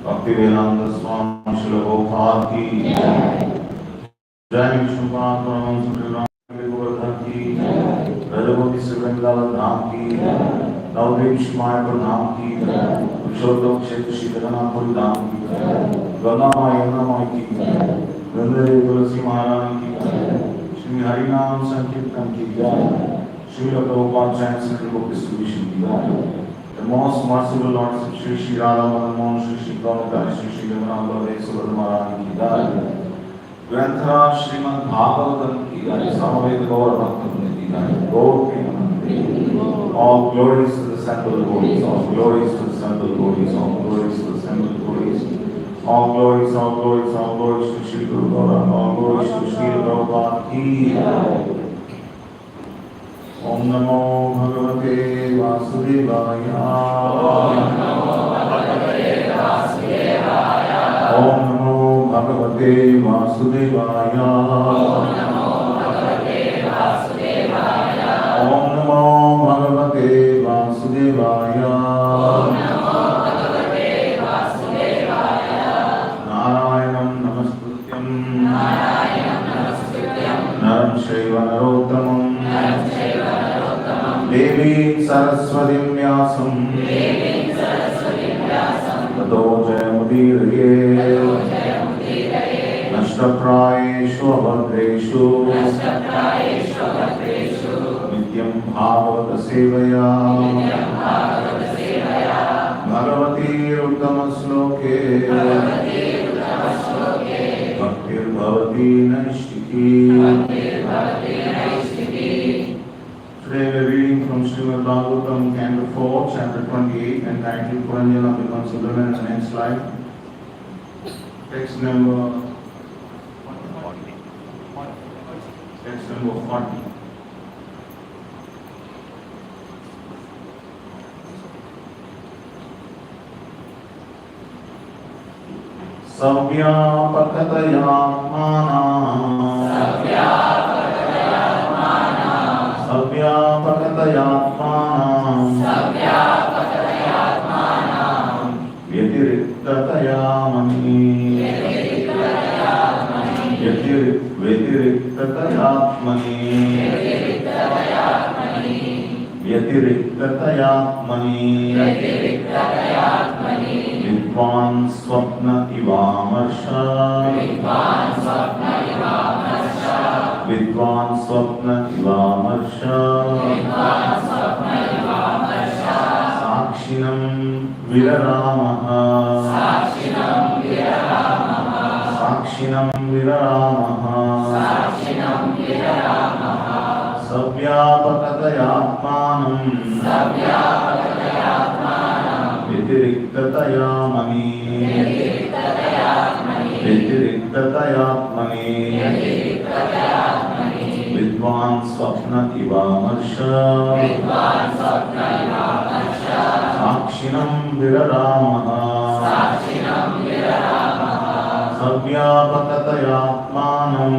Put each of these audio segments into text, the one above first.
Bhakti Vedanta Swami Srila Prabhupada ki Jai Vishnu Param Sri Ram Govardhan ki Rajavati Srivrindavan Dham ki Navdev Shmaya Pradham ki Vishwadam Kshetra Shidhanapuri Dham ki Gandamaya Yamnamaya ki Gandhari Tulasi Maharani ki Shri Harinam Sankirtan ki Srila Prabhupada Chaitanya Central Book Distribution ki The most merciful Lord Sri Sri Radha Madan Mohan Sri Sri Gauranga Sri Sri Gauranga Subhadra Maharani ki Jai Granthara Srimad Bhagavatam ki Jai Samaveda Gaur Bhakta ki Jai Gaur ki All glories to the Sample Devotees, all glories to the Sample Devotees, all glories to the Sample Devotees, all glories to Sri Guru Gauranga, all glories to Sri Prabhupada ki Jai. Om Namo Bhagavate Vasudevaya. Om Namo Bhagavate Vasudevaya. Om Namo Bhagavate Vasudevaya. Om Namo Bhagavate Vasudevaya. Om Namo Bhagavate Vasudevaya. Om Namo Bhagavate Vasudevaya. Narayanam Namastutyam. Narayanam Namastutyam. Naram Shaiva Narottamam. Devi Saraswati Vyasam Tato Jayamudiraye Nashtaprayeshu Abhadreshu Nityam Bhagavata Sevaya Bhagavati Uttama Sloke Bhaktir Bhavati Naishtiki. Today we are reading from Srimad Bhagavatam, Canto 4, Chapter 28, entitled Puranjana becomes a woman in the next slide. Text number 40. Savyapakataya mana Savyapakatayatmanam Vyatiriktayamani Vyatiriktayatmani Vidvan Swapna Ivamarsha Vidvan Swapna Ivamarsha Sakshinam Viraramaha Sakshinam Viraramaha Savyapakatayatmanam Vyatiriktayamani Vidvan Swapna Ivamarsha Sakshinam Viraramaha Savyapakatayatmanam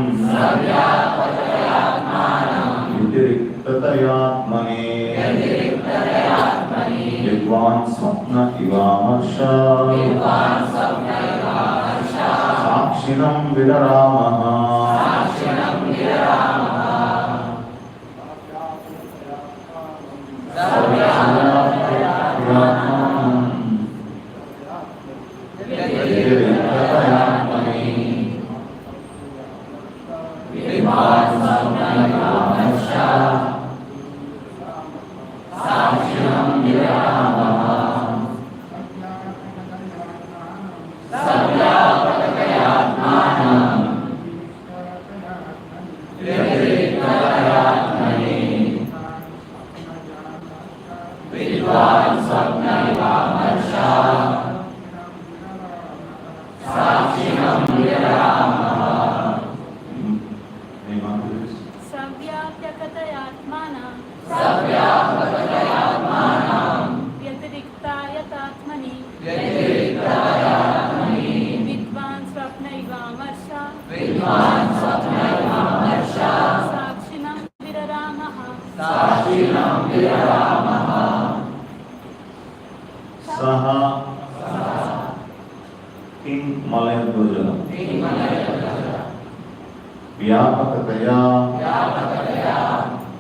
Vyatiriktayatmani Vidvan Swapna Ivamarsha Sakshinam Viraramaha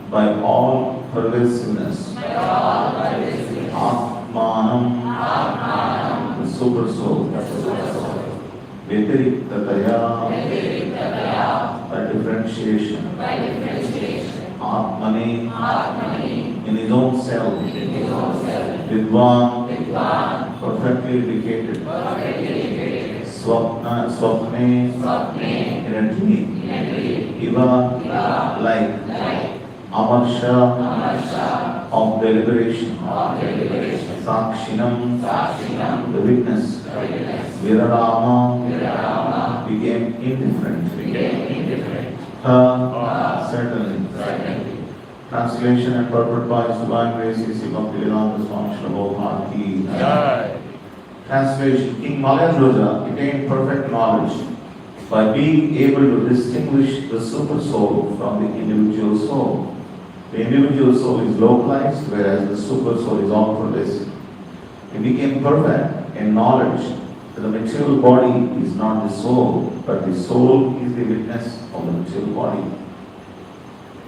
by all pervasiveness, Atmanam, the super soul, Vyatiriktaya, by differentiation, Atmani, in his own self, Vidwan, perfectly educated, Swapne, in a dream, Iva, like, Amarsha, of deliberation, Sakshinam, the witness, Virarama, became indifferent, certainly. Translation and purport by His Divine Grace is Bhaktivedanta Swami Srila Bhakti. Translation: King Malayadwaja attained perfect knowledge by being able to distinguish the super soul from the individual soul. The individual soul is localized, whereas the super soul is all-pervasive. He became perfect in knowledge that the material body is not the soul, but the soul is the witness of the material body.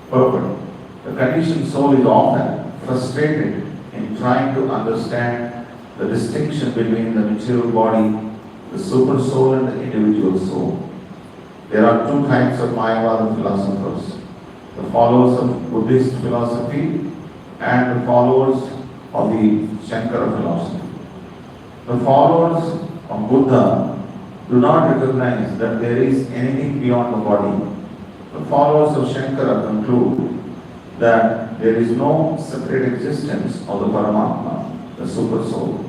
Perfect. The conditioned soul is often frustrated in trying to understand the distinction between the material body, the super soul, and the individual soul. There are two types of Mayavada philosophers: the followers of Buddhist philosophy and the followers of the Shankara philosophy. The followers of Buddha do not recognize that there is anything beyond the body. The followers of Shankara conclude that there is no separate existence of the Paramatma, the super soul.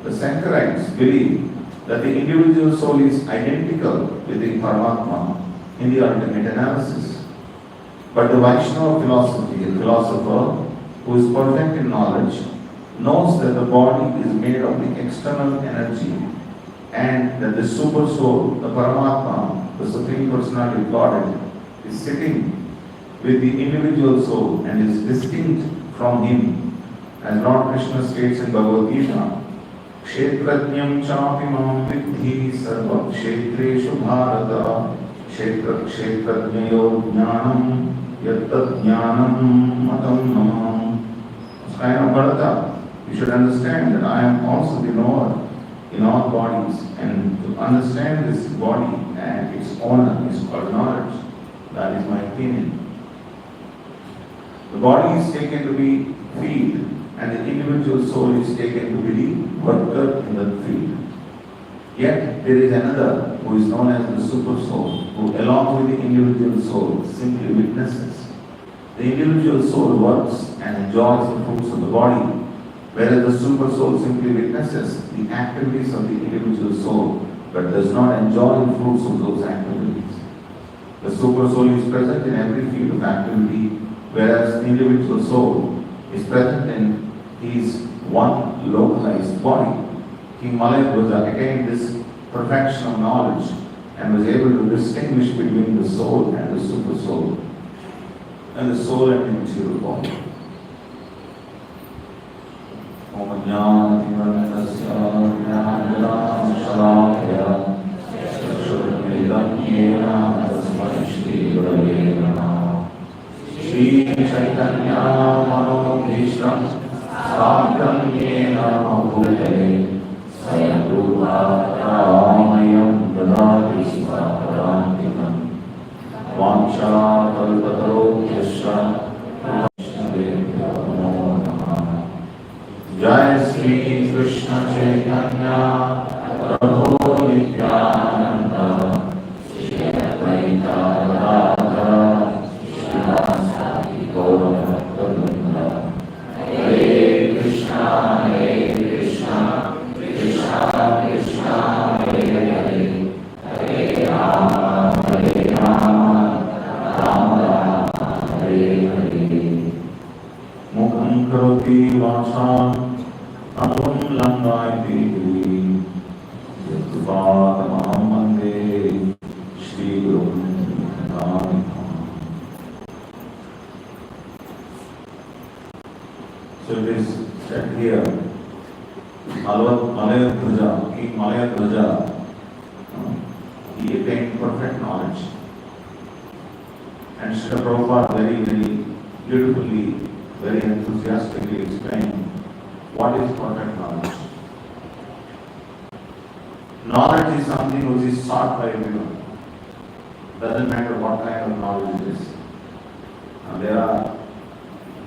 The Shankarites believe that the individual soul is identical with the Paramatma in the ultimate analysis. But the Vaishnava philosophy, a philosopher who is perfect in knowledge, knows that the body is made of the external energy and that the super soul, the Paramatma, the Supreme Personality of Godhead, is sitting with the individual soul and is distinct from him. As Lord Krishna states in Bhagavad Gita, Kshetrajñam chapi mam vidhi sarva kshetreshu bharata kshetrajñayo jnanam yattad jnanam matam namam. Kind of Bharata, you should understand that I am also the knower in all bodies, and to understand this body and its owner is called knowledge. That is my opinion. The body is taken to be field, and the individual soul is taken to be the worker in the field. Yet there is another who is known as the super soul, who along with the individual soul simply witnesses. The individual soul works and enjoys the fruits of the body, whereas the super soul simply witnesses the activities of the individual soul, but does not enjoy the fruits of those activities. The super soul is present in every field of activity, whereas the individual soul is present in his one localized body. King Malayadwaja attained this perfection of knowledge and was able to distinguish between the soul and the super soul, and the soul and the material body. Om Jnana-timirandasya Jnana-shalakaya Chakshurmilitam-yena Tasmai Shri-Gurave Namaha. Shri Chaitanya Manobhishram Sakyam Yena Bhutale Sayadurvatramayam Dadati Svaparantikam Vansha Kalpatarobhyasya Vishnudevya Namo Namaha. Jai Sri Krishna Chaitanya Prabhu Nityananda Shri Advaita Gadadhara Srivasadi Gaurabhakta-vrinda. Hare Krishna Krishna Krishna Hare Hare Vachan Anum Langaiti Yatuvadamaham Mande Shri Guru. So it is said here, Malaya Dhaja, King Malaya Dhaja, he attained perfect knowledge. And Srila Prabhupada very beautifully, very enthusiastically explained what is perfect knowledge. Knowledge is something which is sought by everyone. Doesn't matter what kind of knowledge it is. There are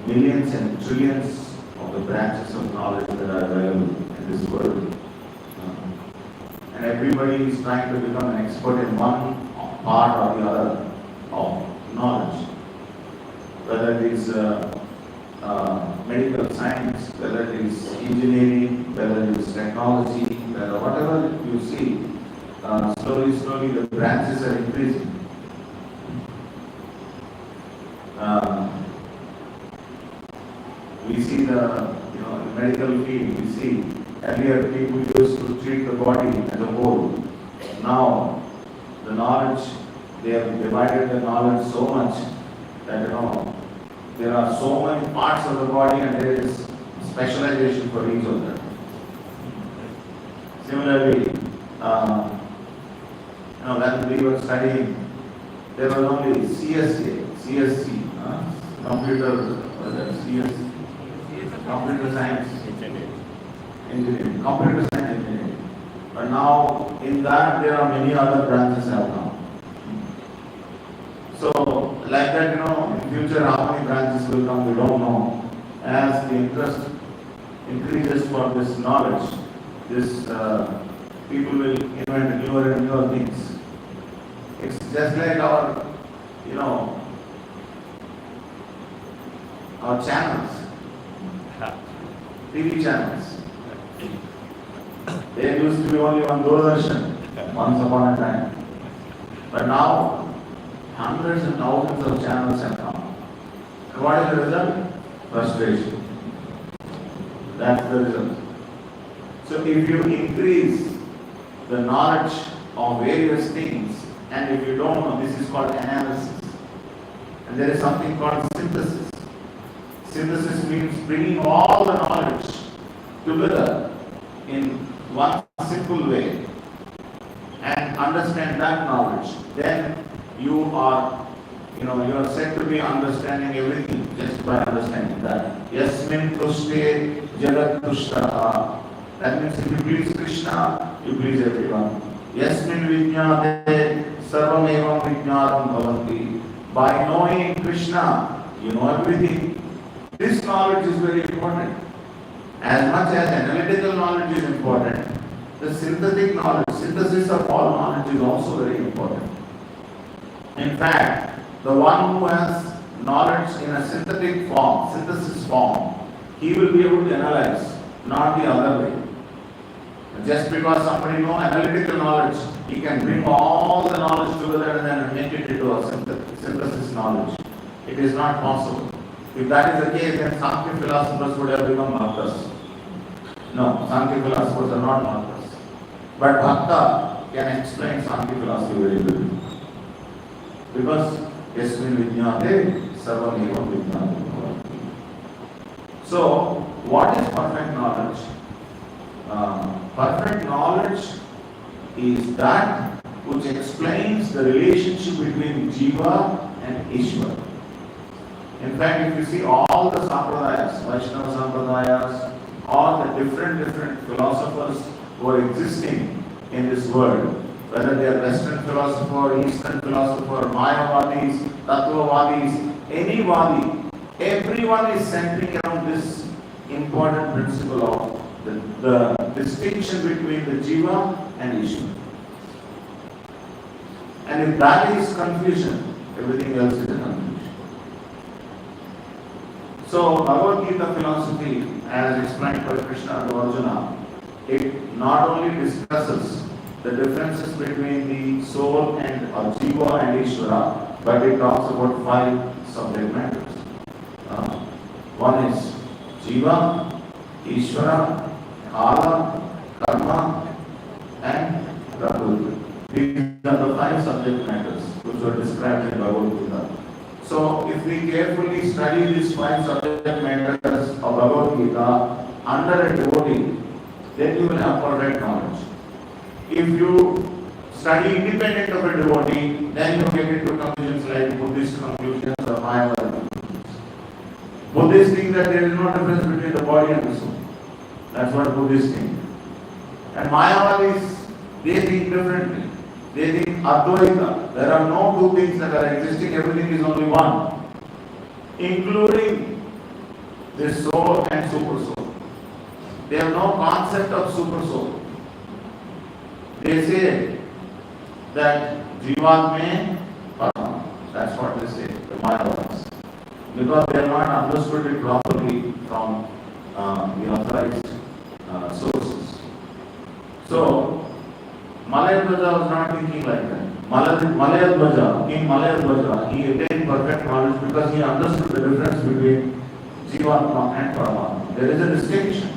millions and trillions of the branches of knowledge that are available in this world. And everybody is trying to become an expert in one part or the other of knowledge. Whether it is medical science, whether it is engineering, whether it is technology, whatever you see, slowly the branches are increasing. We see the medical field, we see earlier people used to treat the body as a whole. Now the knowledge, they have divided the knowledge so much that there are so many parts of the body and there is specialization for each of them. Similarly, when we were studying, there was only CSC, computer science engineering, computer science engineering. But now in that there are many other branches have come. So like that, in future how many branches will come, we don't know. As the interest increases for this knowledge, people will invent newer and newer things. It's just like our channels, TV channels. There used to be only one Doordarshan once upon a time. But now, hundreds and thousands of channels have come. And what is the result? Frustration. That's the result. So if you increase the knowledge of various things, and if you don't know, this is called analysis. And there is something called synthesis. Synthesis means bringing all the knowledge together in one simple way and understand that knowledge. Then you are said to be understanding everything just by understanding that. Yasmin tushte jagat tushtaha. That means if you please Krishna, you please everyone. Yasmin vijnate sarvam evam vijnatam bhavanti. By knowing Krishna, you know everything. This knowledge is very important. As much as analytical knowledge is important, the synthetic knowledge, synthesis of all knowledge is also very important. In fact, the one who has knowledge in a synthetic form, synthesis form, he will be able to analyze, not the other way. Just because somebody knows analytical knowledge, he can bring all the knowledge together and then make it into a synthesis knowledge. It is not possible. If that is the case, then Sankhya philosophers would have become bhaktas. No, Sankhya philosophers are not bhaktas. But bhakta can explain Sankhya philosophy very well. Because yasmin vijnate sarvam evam vijnatam. So, what is perfect knowledge? Perfect knowledge is that which explains the relationship between Jiva and Ishvara. In fact, if you see all the sampradayas, Vaishnava sampradayas, all the different philosophers who are existing in this world, whether they are Western philosopher, Eastern philosopher, Mayavadis, Tattvavadis, any Vadi, everyone is centering around this important principle of the distinction between the Jiva and Ishvara. And if that is confusion, everything else is a confusion. So, Bhagavad Gita philosophy, as explained by Krishna to Arjuna, it not only discusses the differences between the soul and Jiva and Ishvara, but it talks about 5 subject matters. One is Jiva, Ishvara, Kala, Karma, and Prakriti. These are the 5 subject matters which were described in Bhagavad Gita. So, if we carefully study these 5 subject matters of Bhagavad Gita under a devotee, then you will have perfect knowledge. If you study independent of a devotee, then you get into conclusions like Buddhist conclusions or Mayavadi conclusions. Buddhists think that there is no difference between the body and the soul. That's what Buddhists think. And Mayavadis, they think differently. They think Advaita. There are no two things that are existing, everything is only one, including the soul and super soul. They have no concept of super soul. They say that Jivatme Parama. That's what they say, the Mayavadis. Because they have not understood it properly from the authorized sources. So, Malayadvaja was not thinking like that. Malayadvaja, King Malayadvaja, he attained perfect knowledge because he understood the difference between Jivatma and Paramatma. There is a distinction.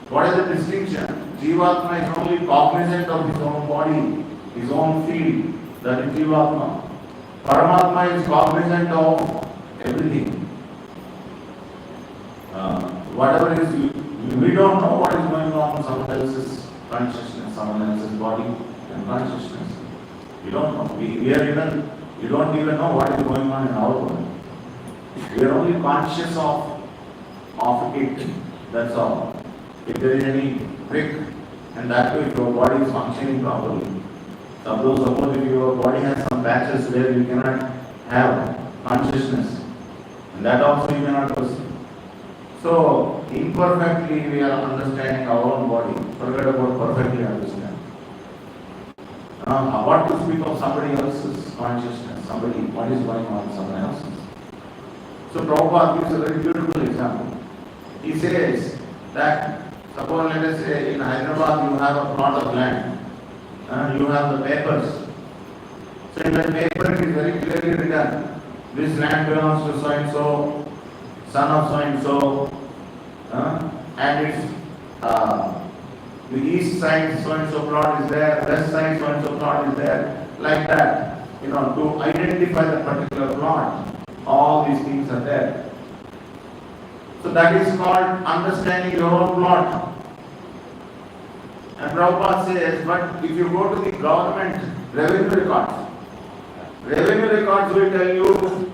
What is the distinction? Jivatma is only cognizant of his own body, his own field, that is Jivatma. Paramatma is cognizant of everything. Whatever is, we don't know what is going on in someone else's consciousness, someone else's body and consciousness. We don't know. We don't even know what is going on in our body. We are only conscious of it. That's all. If there is any prick, and that way if your body is functioning properly. Suppose if your body has some patches where you cannot have consciousness, and that also you cannot perceive. So, imperfectly we are understanding our own body. Forget about perfectly understand. What to speak of somebody else's consciousness? What is going on in someone else's? So, Prabhupada gives a very beautiful example. He says that, suppose let us say in Hyderabad you have a plot of land. You have the papers. So, in that paper it is very clearly written, this land belongs to so and so, son of so and so, and it's the east side so and so plot is there, west side so and so plot is there, like that. To identify the particular plot, all these things are there. So that is called understanding your own plot. And Prabhupada says, but if you go to the government revenue records will tell you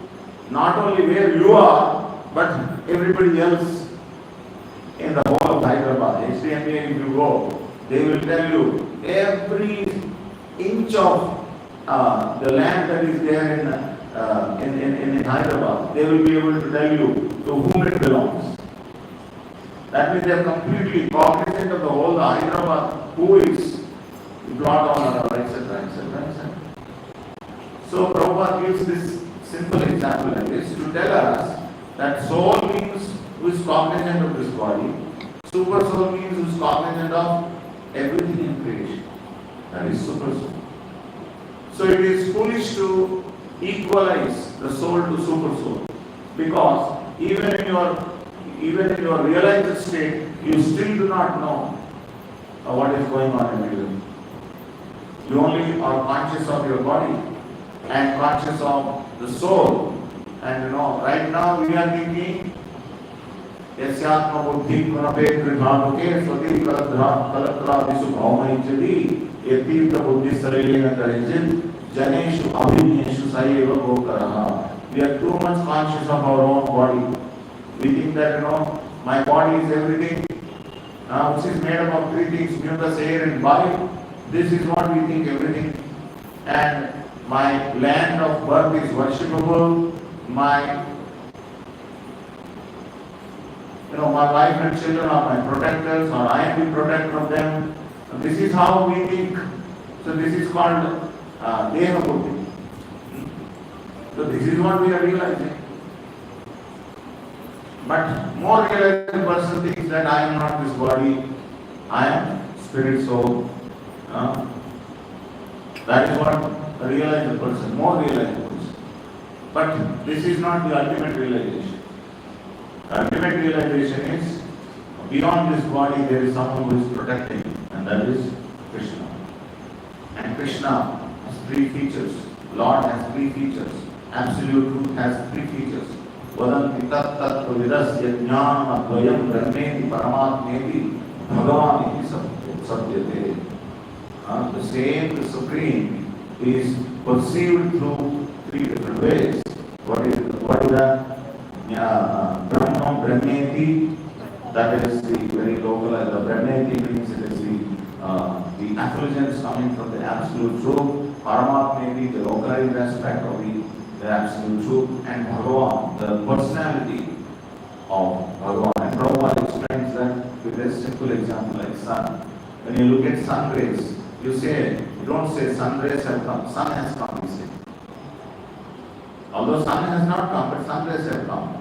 not only where you are, but everybody else in the whole of Hyderabad. HDMA, if you go, they will tell you every inch of the land that is there in Hyderabad. They will be able to tell you to whom it belongs. That means they are completely cognizant of the whole Hyderabad, who is the plot owner, etc., etc., etc. So Prabhupada gives this simple example like this to tell us that soul means who is cognizant of this body, super soul means who is cognizant of everything in creation. That is super soul. So it is foolish to equalize the soul to super soul, because even in your realized state, you still do not know what is going on in you. You only are conscious of your body and conscious of the soul. And right now we are thinking, Yasyatma buddhi kunapet vibhamuke swati kalatra visu bhaumaichadi yatirtha buddhi sarelena karijit janeshu abhinyeshu sayeva gokaraha. We are too much conscious of our own body. We think that, my body is everything, which is made up of 3 things, mucus, air and body. This is what we think everything. And my land of birth is worshipable. My wife and children are my protectors, or I am the protector of them. This is how we think. So this is called Deha Buddhi. So this is what we are realizing. But more realized person thinks that I am not this body, I am spirit soul. That is what a realized person, more realized person. But this is not the ultimate realization. The ultimate realization is beyond this body there is someone who is protecting, and that is Krishna. And Krishna has three features. Lord has three features. Absolute truth has three features. Vadanti tat tattva vidasya jnanam advayam brahmeti paramatmeti bhagavan iti satyate. The same, the supreme, is perceived through three different ways. What is that? Brahma, Brahmeti, that is the very localized. The Brahmeti means it is the effulgence coming from the absolute truth. Paramatmeti, the localized aspect of the absolute truth. And Bhagavan, the personality of Bhagavan. And Prabhupada explains that with a simple example like sun. When you look at sun rays, you don't say sun rays have come, sun has come, you say. Although sun has not come, but sun rays have come.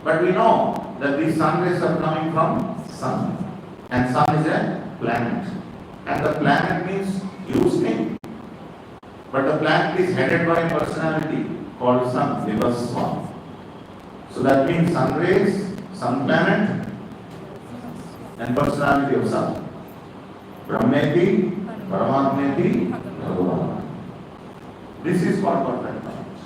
But we know that these sun rays are coming from sun. And sun is a planet. And the planet means huge thing. But the planet is headed by a personality called sun, Vivaswan. So that means sun rays, sun planet, and personality of sun. Brahmeti, Paramatmeti, Bhagavan. This is what perfect knowledge.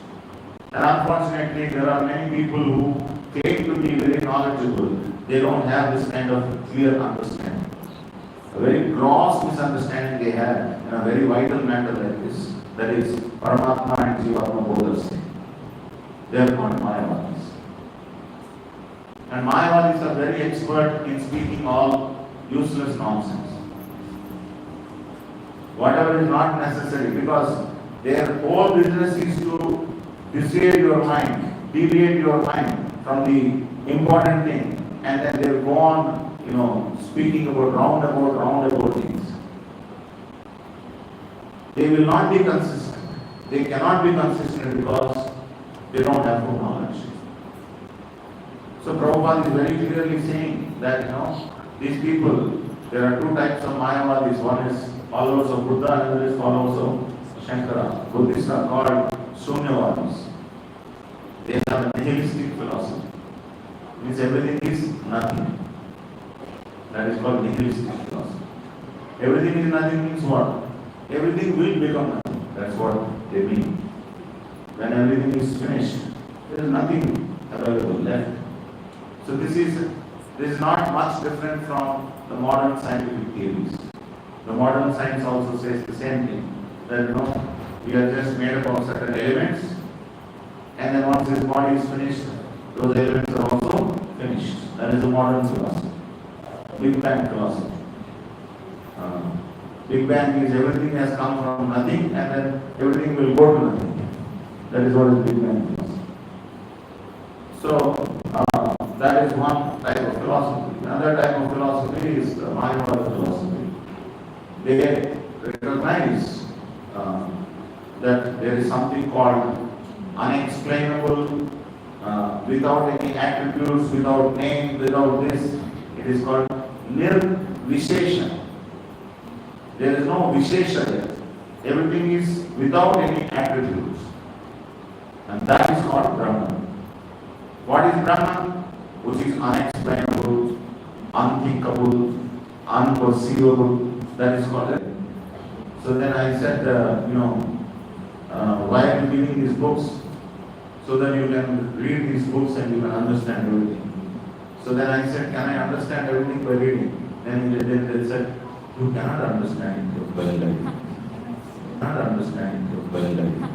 And unfortunately, there are many people who claim to be very knowledgeable. They don't have this kind of clear understanding. A very gross misunderstanding they have in a very vital matter like this. That is, Paramatma and Jivatma both are same. They are called Mayavadis. And Mayavadis are very expert in speaking all useless nonsense. Whatever is not necessary, because their whole business is to dissuade your mind, deviate your mind from the important thing, and then they go on, speaking about roundabout things. They will not be consistent. They cannot be consistent because they don't have full knowledge. So Prabhupada is very clearly saying that, these people, there are two types of Mayavadis. One is followers of Buddha and another is followers of Shankara. Buddhists are called Sunyavadis. They have a nihilistic philosophy. It means everything is nothing. That is called nihilistic philosophy. Everything is nothing means what? Everything will become nothing. That's what they mean. When everything is finished, there is nothing available left. So this is not much different from the modern scientific theories. The modern science also says the same thing. That we are just made up of certain elements, and then once this body is finished, those elements are also finished. That is the modern philosophy. Big Bang philosophy. Big Bang means everything has come from nothing, and then everything will go to nothing. That is what is Big Bang philosophy. So that is one type of philosophy. Another type of philosophy is the Mayavada philosophy. They recognize that there is something called unexplainable, without any attributes, without name, without this. It is called Nirvishesha. There is no Vishesha there. Everything is without any attributes. And that is called Brahman. What is Brahman? Which is unexplainable, unthinkable, unperceivable. That is called it. So then I said, why are you giving these books? So that you can read these books and you can understand everything. So then I said, can I understand everything by reading? Then they said, you cannot understand it by life. You cannot understand it by life.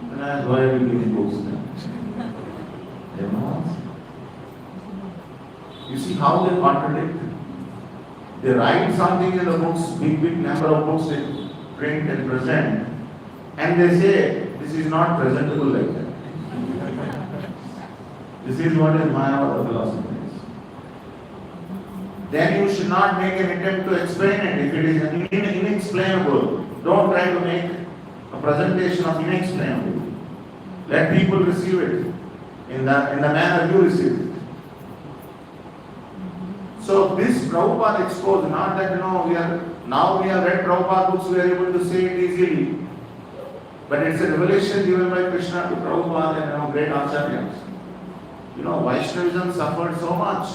Then I asked, why are you giving books then? They have no answer. You see how they contradict? They write something in the books, big number of books they print and present, and they say, this is not presentable like that. This is what is Mayavada philosophy is. Then you should not make an attempt to explain it. If it is inexplainable, don't try to make a presentation of inexplainable. Let people receive it in the manner you receive it. So this Prabhupada exposed, not that we have read Prabhupada books, we are able to say it easily. But it's a revelation given by Krishna to Prabhupada and great acharyas. Vaishnavism suffered so much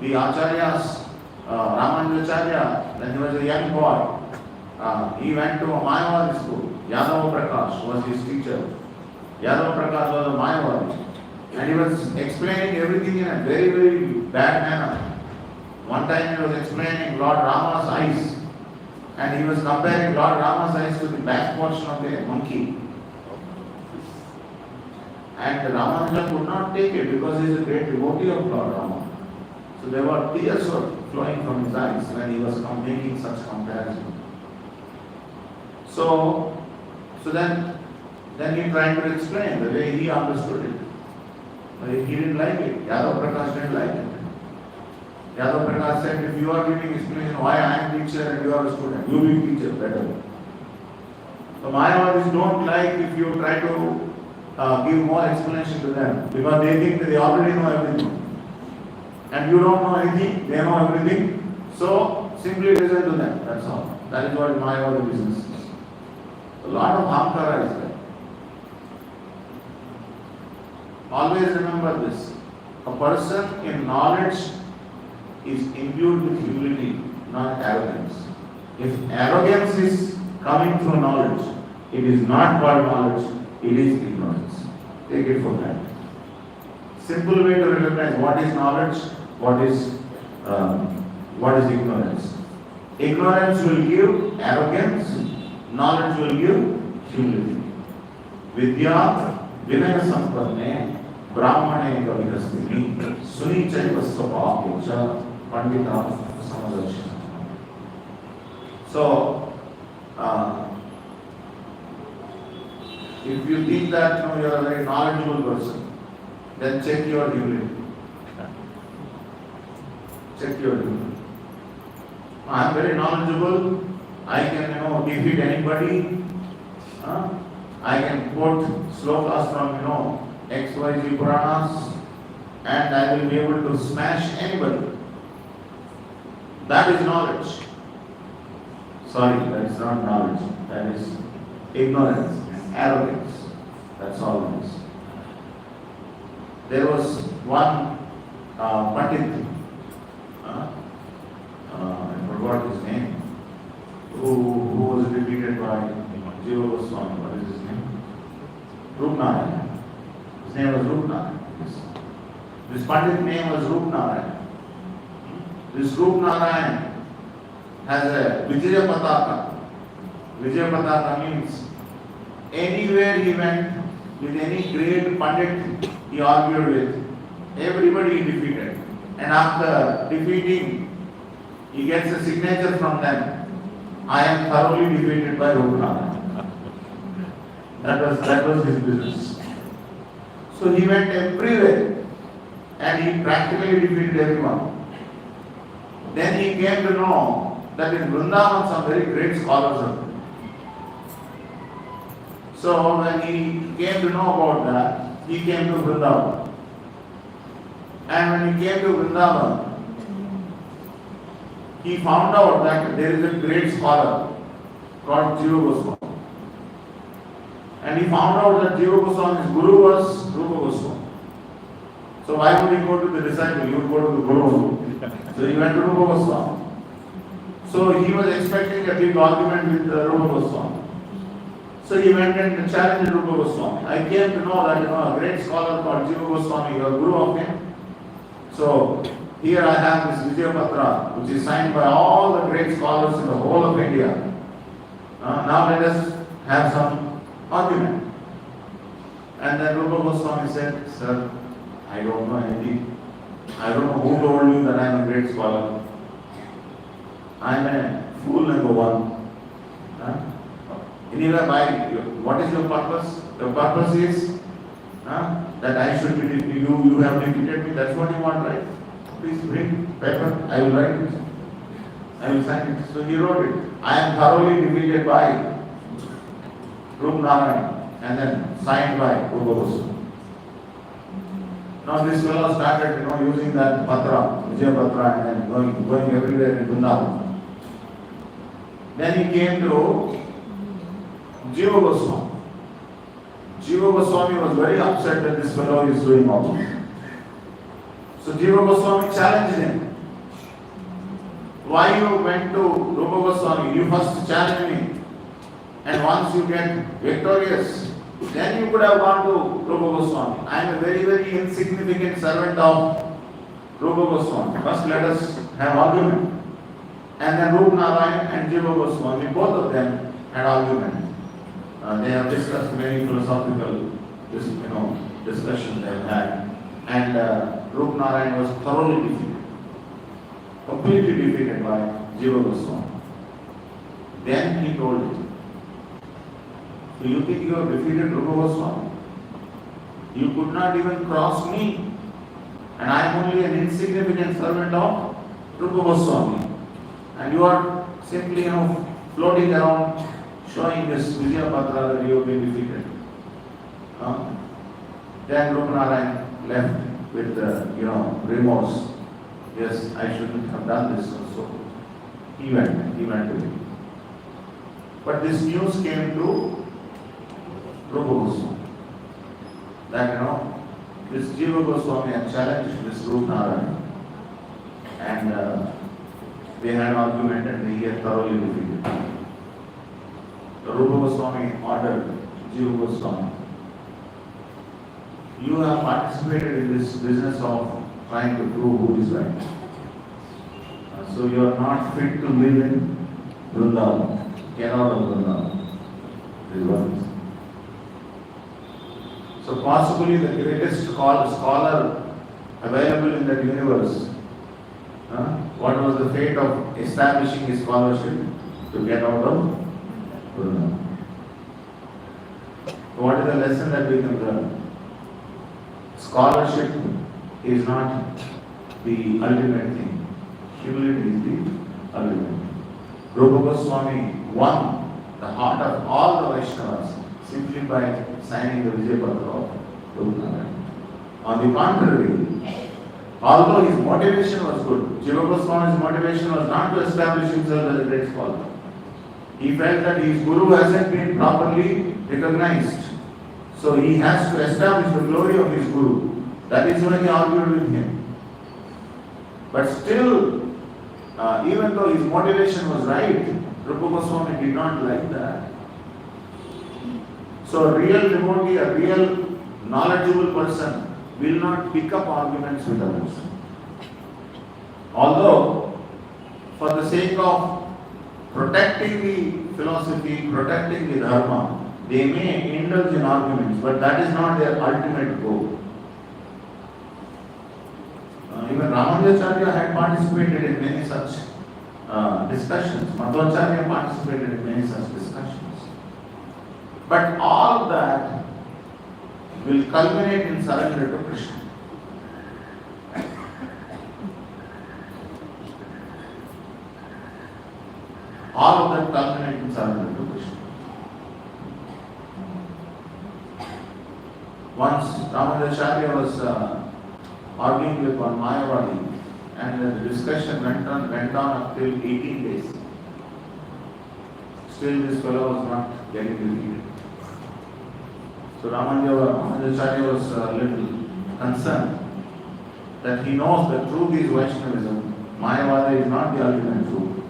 the Acharyas, Ramanujacharya, when he was a young boy, he went to a Mayavadi school. Yadav Prakash was his teacher. Yadav Prakash was a Mayavadi. And he was explaining everything in a very, very bad manner. One time he was explaining Lord Rama's eyes. And he was comparing Lord Rama's eyes to the back portion of a monkey. And Ramanuja could not take it because he is a great devotee of Lord Rama. So there were tears flowing from his eyes when he was making such comparison. So then he tried to explain the way he understood it. But he didn't like it. Yadav Prakash didn't like it. Yadav Prakash said, if you are giving explanation why I am teacher and you are a student, you will be teacher better. So Mayavadis don't like if you try to give more explanation to them because they think that they already know everything. And you don't know anything, they know everything. So simply listen to them, that's all. That is what Mayavadi business is. A lot of ahamkara is there. Always remember this. A person in knowledge is imbued with humility, not arrogance. If arrogance is coming through knowledge, it is not called knowledge, it is ignorance. Take it for granted. Simple way to recognize what is knowledge, what is ignorance. Ignorance will give arrogance, knowledge will give humility. Vidya Vinaya Sampanne Brahmane Kavihastini Suni Chaiva Svabhavya Pandita Samadarshana. So, if you think that you are a very knowledgeable person, then check your humility. Check your humility. I am very knowledgeable. I can defeat anybody. I can quote slokas from XYZ Puranas, and I will be able to smash anybody. That is knowledge. Sorry, that is not knowledge. That is ignorance, arrogance. That's all it is. There was one Pandit, I forgot his name, who was defeated by Jiva Goswami. What is his name? Rupnarayan. His name was Rupnarayan. This Pandit name was Rupnarayan. This Rupnarayan has a Vijaya Pataka. Vijaya Pataka means anywhere he went with any great Pandit he argued with, everybody he defeated. And after defeating, he gets a signature from them. I am thoroughly defeated by Rupnarayan. That was his business. So he went everywhere and he practically defeated everyone. Then he came to know that in Vrindavan some very great scholars are there. So when he came to know about that, he came to Vrindavan. And when he came to Vrindavan, he found out that there is a great scholar called Jiva Goswami. And he found out that Jiva Goswami's guru was Rupa Goswami. So why would he go to the disciple? He would go to the guru. So he went to Rupa Goswami. So he was expecting a big argument with Rupa Goswami. So he went and challenged Rupa Goswami. I came to know that a great scholar called Jiva Goswami, you are guru of him. So here I have this Vijaya Patra, which is signed by all the great scholars in the whole of India. Now let us have some argument. And then Rupa Goswami said, sir, I don't know anything. I don't know who told you that I am a great scholar. I am a fool number one. Anyway, what is your purpose? Your purpose is that I should be defeated. You have defeated me. That's what you want, right? Please bring paper. I will write it. I will sign it. So he wrote it. I am thoroughly defeated by Rupnarayan, and then signed by Rupa Goswami. Now this fellow started, using that patra, Vijaya Patra, and then going everywhere in Vrindavan. Then he came to Jiva Goswami. Jiva Goswami was very upset that this fellow is doing all this. So Jiva Goswami challenged him. Why you went to Rupa Goswami? You first challenge me. And once you get victorious, then you could have gone to Rupa Goswami. I am a very, very insignificant servant of Rupa Goswami. First let us have argument. And then Rupa Narayan and Jiva Goswami, both of them had argument. They have discussed many philosophical discussions they have had. And Rupa Narayan was thoroughly defeated. Completely defeated by Jiva Goswami. Then he told him, so you think you have defeated Rupa Goswami? You could not even cross me. And I am only an insignificant servant of Rupa Goswami. And you are simply, floating around, showing this Vijaya Patra that you have been defeated. Then Rupa Narayan left with, remorse. Yes, I shouldn't have done this also. He went away. But this news came to Rupa Goswami. That, this Jiva Goswami had challenged this Rupa Narayan. And they had an argument and he had thoroughly defeated. The Rupa Goswami ordered Jiva Goswami, you have participated in this business of trying to prove who is right. So you are not fit to live in Vrindavan. Get out of Vrindavan. This is what it is. So possibly the greatest scholar available in that universe, what was the fate of establishing his scholarship? To get out of Vrindavan. What is the lesson that we can learn? Scholarship is not the ultimate thing. Humility is the ultimate. Rupa Goswami won the heart of all the Vaishnavas simply by signing the Vijaya Patra of Rupa Narayan. On the contrary, although his motivation was good, Jiva Goswami's motivation was not to establish himself as a great scholar. He felt that his guru hasn't been properly recognized. So he has to establish the glory of his guru. That is why he argued with him. But still, even though his motivation was right, Rupa Goswami did not like that. So a real devotee, a real knowledgeable person will not pick up arguments with others. Although, for the sake of protecting the philosophy, protecting the dharma, they may indulge in arguments, but that is not their ultimate goal. Even Ramanujacharya had participated in many such discussions. Madhvacharya participated in many such discussions. But all of that will culminate in surrender to Krishna. All of that culminate in surrender to Krishna. Once Ramanujacharya was arguing with one Mayavadi, and the discussion went on up till 18 days. Still this fellow was not getting defeated. So Ramanujacharya was a little concerned that he knows the truth is Vaishnavism. Mayavada is not the ultimate truth.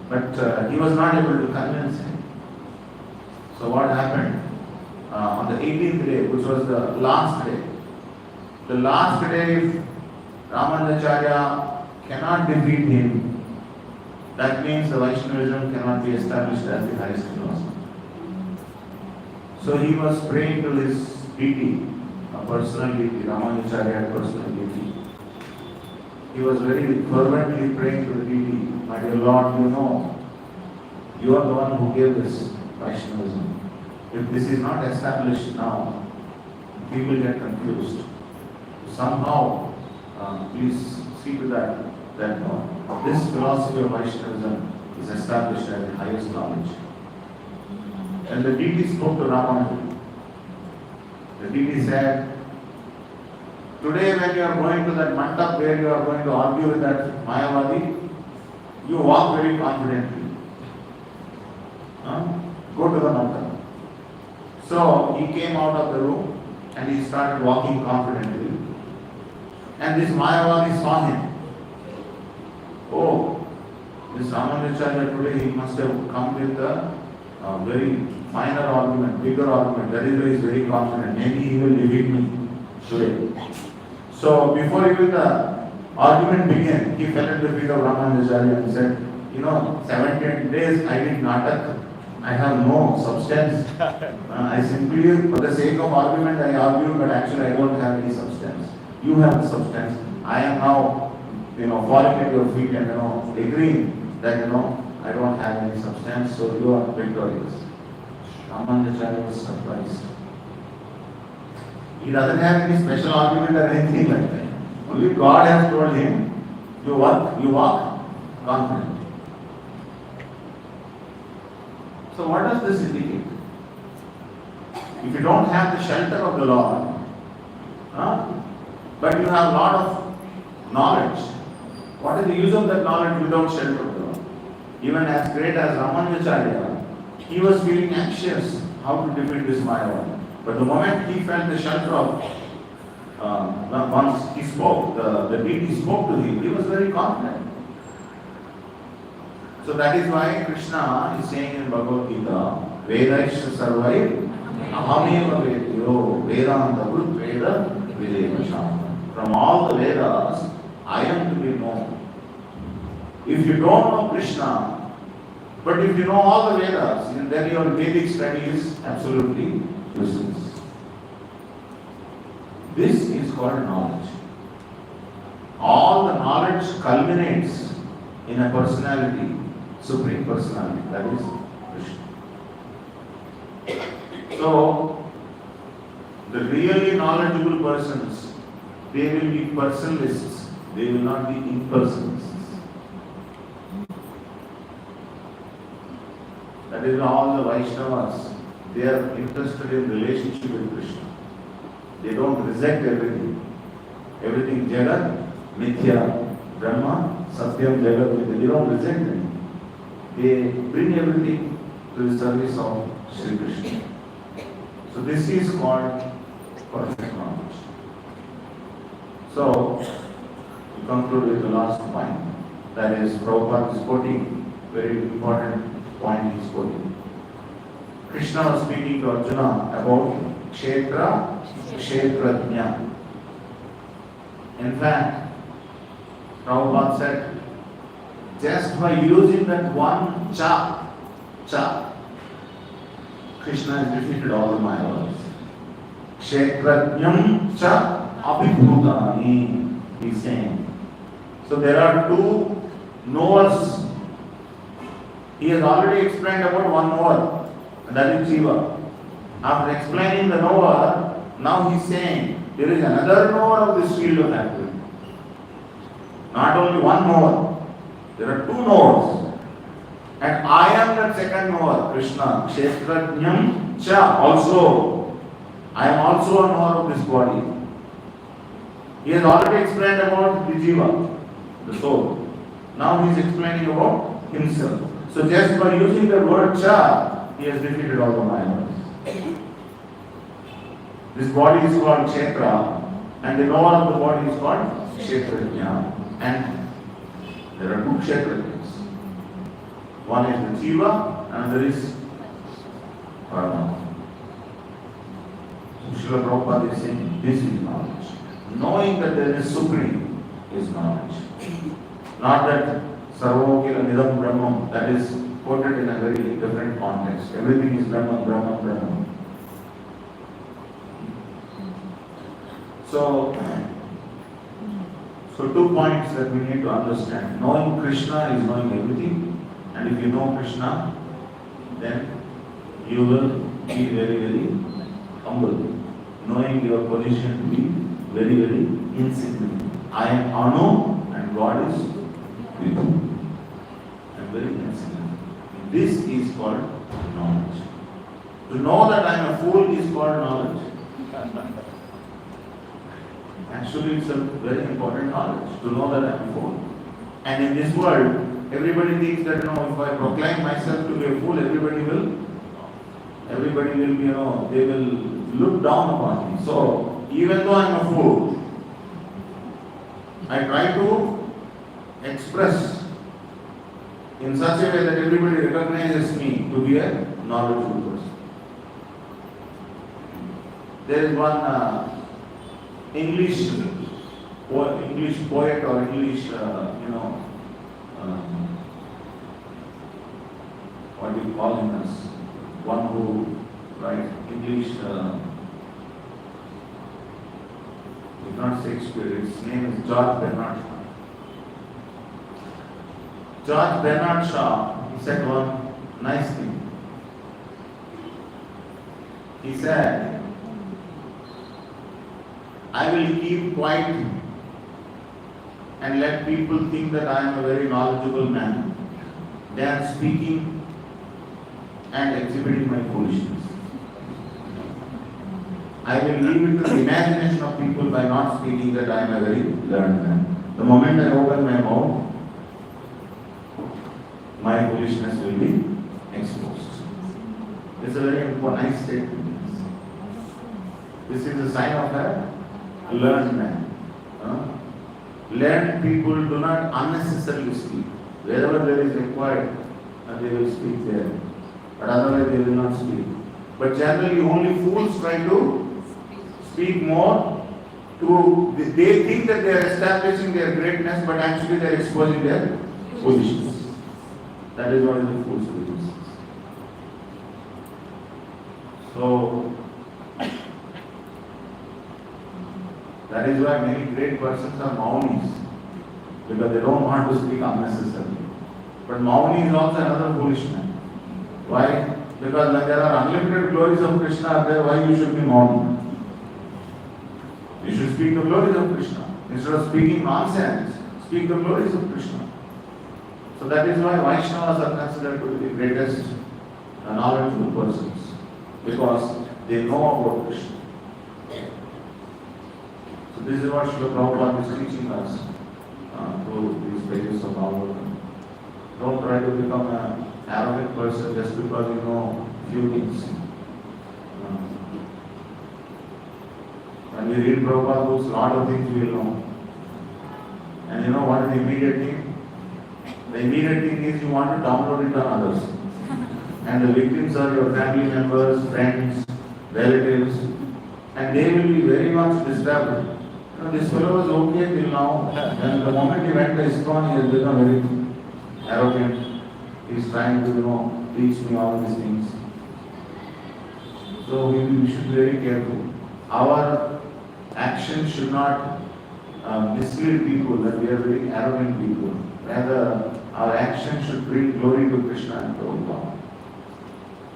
But he was not able to convince him. So what happened? On the 18th day, which was the last day, if Ramanujacharya cannot defeat him, that means the Vaishnavism cannot be established as the highest philosophy. So he was praying to his deity, a personal deity, Ramanujacharya personal deity. He was very fervently praying to the deity, my dear Lord, you are the one who gave this Vaishnavism. If this is not established now, people get confused. Somehow, please see to that this philosophy of Vaishnavism is established as the highest knowledge. And the deity spoke to Ramanuja. The deity said, today when you are going to that mandap where you are going to argue with that Mayavadi, you walk very confidently. Go to the mandap. So he came out of the room and he started walking confidently. And this Mayavadi saw him. Oh, This Ramanujacharya today, he must have come with a very finer argument, bigger argument. That is why he is very confident. Maybe he will defeat me today. So before even the argument began, he fell at the feet of Ramanujacharya and said, 17 days I did natak. I have no substance. I simply, for the sake of argument, I argue, but actually I don't have any substance. You have the substance. I am now, falling at your feet and, agreeing that, I don't have any substance, so you are victorious. Ramanujacharya was surprised. He doesn't have any special argument or anything like that. Only God has told him, you walk confident. So what does this indicate? If you don't have the shelter of the Lord, but you have a lot of knowledge, what is the use of that knowledge without shelter of the Lord? Even as great as Ramanujacharya, he was feeling anxious how to defeat this Maya. But the moment he felt the shelter of, once he spoke, the deity spoke to him, he was very confident. So that is why Krishna is saying in Bhagavad Gita, Vedaisha Sarvai Ahameva Vedyo Vedanta Brut Veda Videvasham. From all the Vedas, I am to be known. If you don't know Krishna, but if you know all the Vedas, then your Vedic study is absolutely useless. This is called knowledge. All the knowledge culminates in a personality, Supreme Personality, that is Krishna. So, the really knowledgeable persons, they will be personalists, they will not be impersonalists. That is all the Vaishnavas, they are interested in relationship with Krishna. They don't reject everything. Everything Jagat, Mithya, Brahma, Satyam, Jagat, Mithya. They don't reject anything. They bring everything to the service of Sri Krishna. So this is called perfect knowledge. So, to conclude with the last point, that is Prabhupada is quoting, very important point he is quoting. Krishna was speaking to Arjuna about Kshetra, Kshetrajna. In fact, Prabhupada said, just by using that one cha, Krishna has defeated all the Mayavadis. Kshetrajnam cha abhibhutani, he is saying. So there are two knowers. He has already explained about one knower, and that is Jiva. After explaining the knower, now he is saying there is another knower of this field of activity. Not only one knower, there are two knowers. And I am that second knower, Krishna. Kshetrajnam cha, also. I am also a knower of this body. He has already explained about the Jiva, the soul. Now he is explaining about himself. So just by using the word cha, he has defeated all the Mayavadis. This body is called Kshetra, and the knower of the body is called Kshetrajna. And there are two Kshetrajnas. One is the Jiva, another is Parama. So Srila Prabhupada is saying, this is knowledge. Knowing that there is Supreme is knowledge. Not that Sarvokila Nidam Brahman, that is quoted in a very different context. Everything is Brahman, Brahman, Brahman. So 2 points that we need to understand. Knowing Krishna is knowing everything. And if you know Krishna, then you will be very, very humble. Knowing your position to be very, very insignificant. I am Anu and God is with you. I am very insignificant. This is called knowledge. To know that I am a fool is called knowledge. Actually, it's a very important knowledge to know that I am a fool. And in this world, everybody thinks that, if I proclaim myself to be a fool, everybody will be, they will look down upon me. So, even though I am a fool, I try to express in such a way that everybody recognizes me to be a knowledgeable person. There is one English poet or English, what do you call him as? One who writes English, it's not Shakespeare, his name is George Bernard Shaw. George Bernard Shaw, he said one nice thing. He said, I will keep quiet and let people think that I am a very knowledgeable man than speaking and exhibiting my foolishness. I will leave it to the imagination of people by not speaking that I am a very learned man. The moment I open my mouth, my foolishness will be exposed. It's a very important, nice statement. This is a sign of a learned man. Learned people do not unnecessarily speak. Wherever there is required, they will speak there. But otherwise they will not speak. But generally only fools try to speak more. They think that they are establishing their greatness, but actually they are exposing their foolishness. That is what is the fool's business. So, that is why many great persons are Maunis, because they don't want to speak unnecessarily. But Mauni is also another foolish man. Why? Because when there are unlimited glories of Krishna there, why you should be Mauni? You should speak the glories of Krishna. Instead of speaking nonsense, speak the glories of Krishna. So that is why Vaishnavas are considered to be the greatest knowledgeable persons, because they know about Krishna. So this is what Srila Prabhupada is teaching us through these pages of Bhagavatam. Don't try to become an arrogant person just because you know few things. When we read Prabhupada books, a lot of things we will know. And you know what is the immediate thing? The immediate thing is you want to download it on others. And the victims are your family members, friends, relatives, and they will be very much disturbed. This fellow was okay till now, and the moment he went to ISKCON, he has become very arrogant. He is trying to, teach me all these things. So we should be very careful. Our actions should not mislead people that we are very arrogant people. Rather, our actions should bring glory to Krishna and Prabhupada.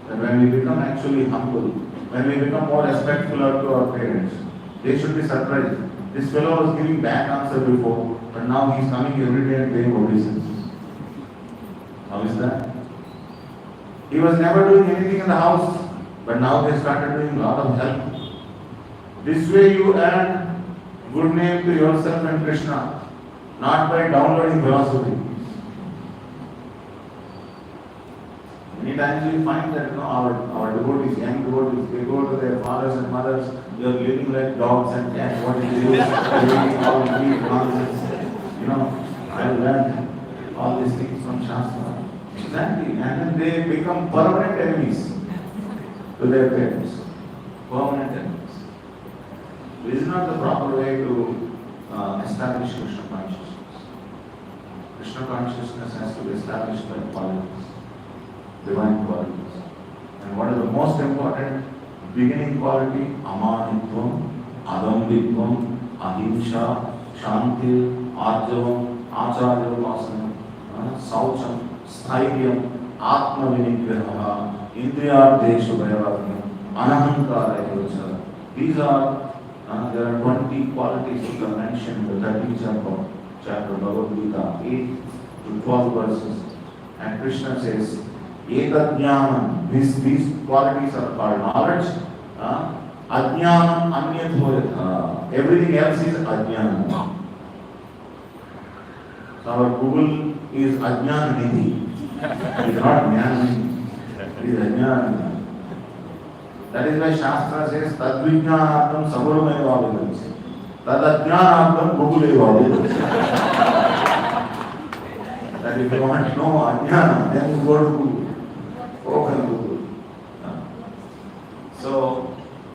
That when we become actually humble, when we become more respectful to our parents, they should be surprised. This fellow was giving back answer before, but now he is coming every day and paying obeisances. How is that? He was never doing anything in the house, but now they started doing a lot of help. This way you earn good name to yourself and Krishna, not by downloading philosophy. Many times we find that our devotees, young devotees, they go to their fathers and mothers, they are living like dogs and cats. What is it? They are all deep nonsense. I learned all these things from Shastra. Exactly. And then they become permanent enemies to their parents. Permanent enemies. This is not the proper way to establish Krishna consciousness. Krishna consciousness has to be established by qualities, divine qualities. And what is the most important beginning quality? Amanitvam, Adambitvam, Ahimsa, Shanti, Arjavam, Acharya-Upasana, Saucham, Sthairya, Atma-Vinigraha, Indriya-Desha-Vairagya, Anahankara-Yocha. These are, there are 20 qualities which are mentioned in the 13th chapter of Bhagavad Gita, 8 to 12 verses. And Krishna says, Ekajnanam, these qualities are called knowledge. Ajnanam anyat hoyat. Everything else is ajnanam. So our Google is ajnana nidhi. It is not jnana. It is ajnana. That is why Shastra says, Tadvijnanattam sagurameva vidansi. Tadajnanattam Google eva vidansi. And if you want to know Ajnana, then you go to Google. Open Google. So,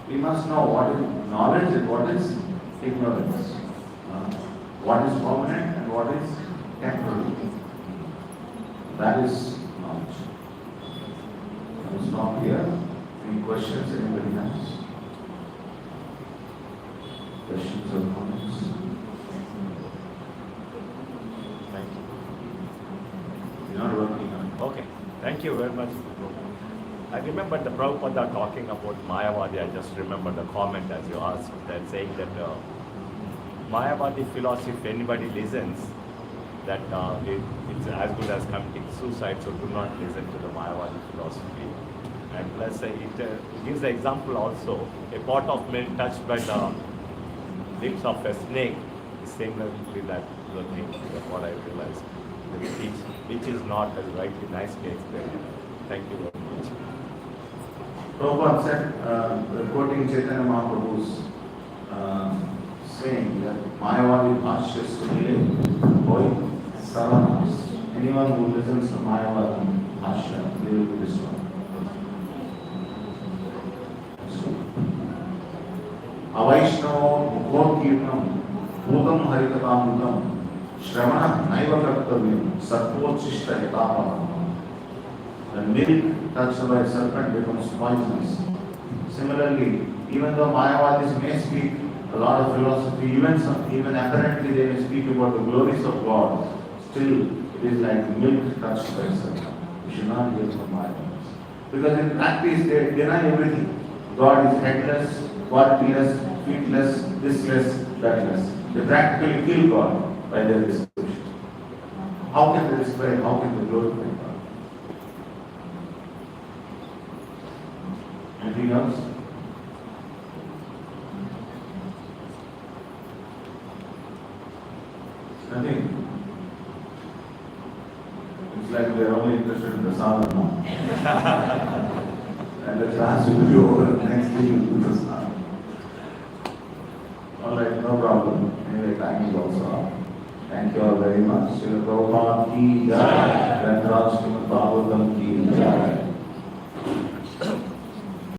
we must know what is knowledge and what is ignorance. What is permanent and what is temporary. That is knowledge. I will stop here. Any questions anybody has? Questions or comments? Thank you. You're not working on it. Okay, thank you very much. I remember the Prabhupada talking about Mayavadi. I just remember the comment as you asked, that saying that Mayavadi philosophy, if anybody listens, that it's as good as committing suicide, so do not listen to the Mayavadi philosophy. And plus, it gives the example also, a pot of milk touched by the lips of a snake is similarly that the thing, that's what I realized, which is not as rightly nicely explained. Thank you very much. Prabhupada said, quoting Chaitanya Mahaprabhu's saying that Mayavadi Bhashya Sunile Boy Saranas. Anyone who listens to Mayavadi Bhashya, they will be destroyed. Avaishnavo Mukhotkirtam Bhutam Harikatamudam Shravana Naiva Kartavyam Sattvochishta Etapa. The milk touched by a serpent becomes poisonous. Similarly, even though Mayavadis may speak a lot of philosophy, even apparently they may speak about the glories of God, still it is like milk touched by a serpent. We should not hear from Mayavadis. Because in practice they deny everything. God is headless, bodiless, feetless, thisless, thatless. They practically kill God by their description. How can they describe? How can they glorify God? Anything else? Nothing. It's like they are only interested in the sadhana. And the class will be over. Next thing will be the sadhana. Alright, no problem. Anyway, time is also up. Thank you all very much. Srila Prabhupada ki jai. Grandraj Srimad Bhagavatam ki jai.